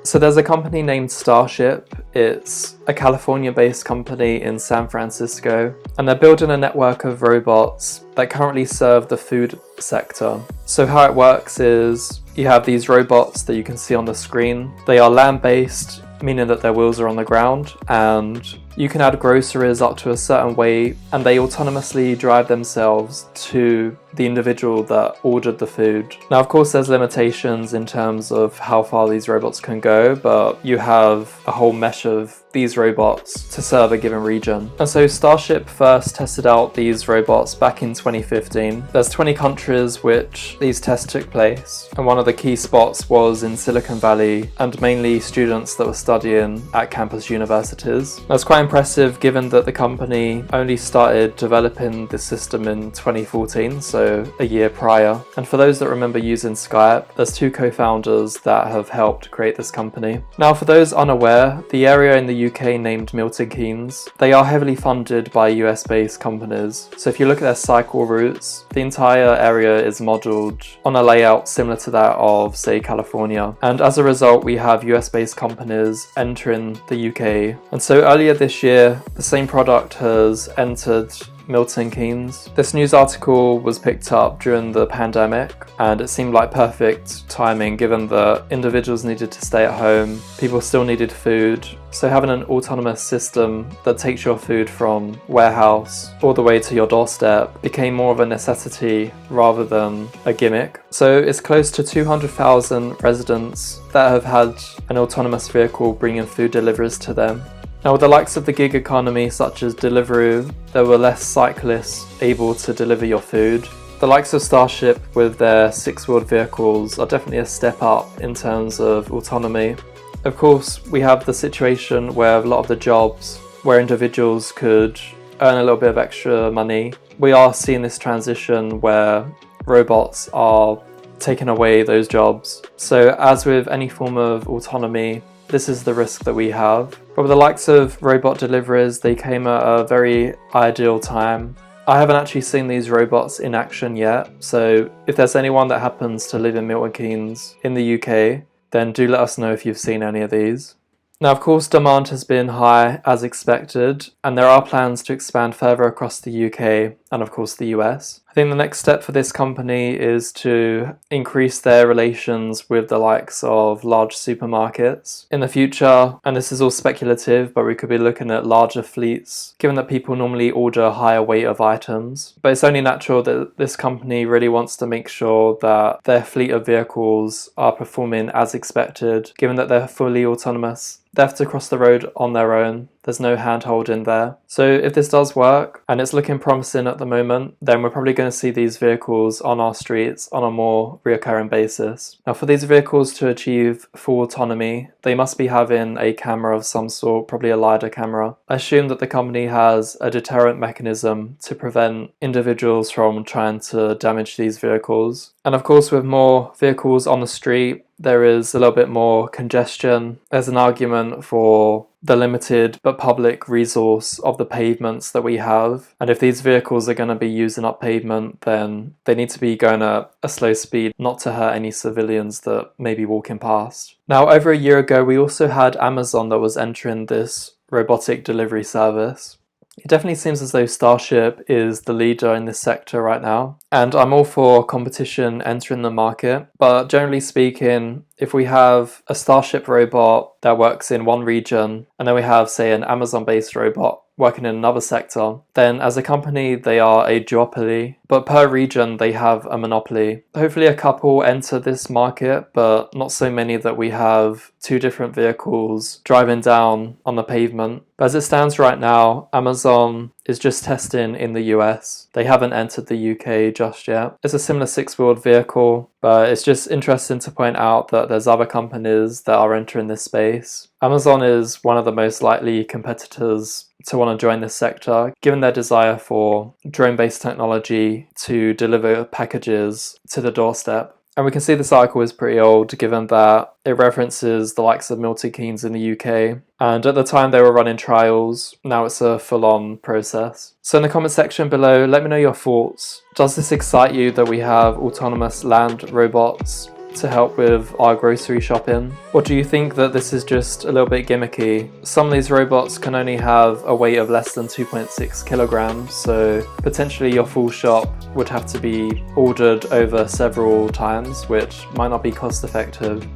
So there's a company named Starship. It's a California-based company in San Francisco, and they're building a network of robots that currently serve the food sector. So how it works is you have these robots that you can see on the screen. They are land-based, meaning that their wheels are on the ground, and you can add groceries up to a certain weight and they autonomously drive themselves to the individual that ordered the food. Now, of course, there's limitations in terms of how far these robots can go, but you have a whole mesh of these robots to serve a given region. And so Starship first tested out these robots back in 2015. There's 20 countries which these tests took place, and one of the key spots was in Silicon Valley, and mainly students that were studying at campus universities. That's quite impressive given that the company only started developing this system in 2014, so a year prior. And for those that remember using Skype, there's two co-founders that have helped create this company. Now, for those unaware, the area in the UK named Milton Keynes, they are heavily funded by US-based companies. So if you look at their cycle routes, the entire area is modelled on a layout similar to that of, say, California. And as a result, we have US-based companies entering the UK. And so earlier this year, the same product has entered Milton Keynes. This news article was picked up during the pandemic, and it seemed like perfect timing given that individuals needed to stay at home, people still needed food, so having an autonomous system that takes your food from warehouse all the way to your doorstep became more of a necessity rather than a gimmick. So it's close to 200,000 residents that have had an autonomous vehicle bringing food deliveries to them. Now, with the likes of the gig economy such as Deliveroo, there were less cyclists able to deliver your food. The likes of Starship with their six-wheeled vehicles are definitely a step up in terms of autonomy. Of course, we have the situation where a lot of the jobs where individuals could earn a little bit of extra money, we are seeing this transition where robots are taking away those jobs. So as with any form of autonomy, this is the risk that we have. But with the likes of robot deliveries, they came at a very ideal time. I haven't actually seen these robots in action yet, so if there's anyone that happens to live in Milton Keynes in the UK, then do let us know if you've seen any of these. Now, of course, demand has been high as expected, and there are plans to expand further across the UK and of course the US. I think the next step for this company is to increase their relations with the likes of large supermarkets. In the future, and this is all speculative, but we could be looking at larger fleets, given that people normally order a higher weight of items. But it's only natural that this company really wants to make sure that their fleet of vehicles are performing as expected, given that they're fully autonomous. They have to cross the road on their own. There's no handhold in there. So if this does work, and it's looking promising at the moment, then we're probably going to see these vehicles on our streets on a more reoccurring basis. Now, for these vehicles to achieve full autonomy, they must be having a camera of some sort, probably a LiDAR camera. I assume that the company has a deterrent mechanism to prevent individuals from trying to damage these vehicles. And of course, with more vehicles on the street, there is a little bit more congestion. There's an argument for the limited but public resource of the pavements that we have. And if these vehicles are going to be using up pavement, then they need to be going at a slow speed, not to hurt any civilians that may be walking past. Now, over a year ago, we also had Amazon that was entering this robotic delivery service. It definitely seems as though Starship is the leader in this sector right now, and I'm all for competition entering the market, but generally speaking, if we have a Starship robot that works in one region, and then we have, say, an Amazon-based robot working in another sector, then as a company they are a duopoly, but per region they have a monopoly. Hopefully a couple enter this market, but not so many that we have two different vehicles driving down on the pavement. But as it stands right now, Amazon is just testing in the US. They haven't entered the UK just yet. It's a similar six-wheeled vehicle, but it's just interesting to point out that there's other companies that are entering this space. Amazon is one of the most likely competitors to want to join this sector, given their desire for drone-based technology to deliver packages to the doorstep. And we can see this article is pretty old, given that it references the likes of Milton Keynes in the UK. And at the time they were running trials, now it's a full-on process. So in the comment section below, let me know your thoughts. Does this excite you that we have autonomous land robots to help with our grocery shopping? Or do you think that this is just a little bit gimmicky? Some of these robots can only have a weight of less than 2.6 kilograms, so potentially your full shop would have to be ordered over several times, which might not be cost effective.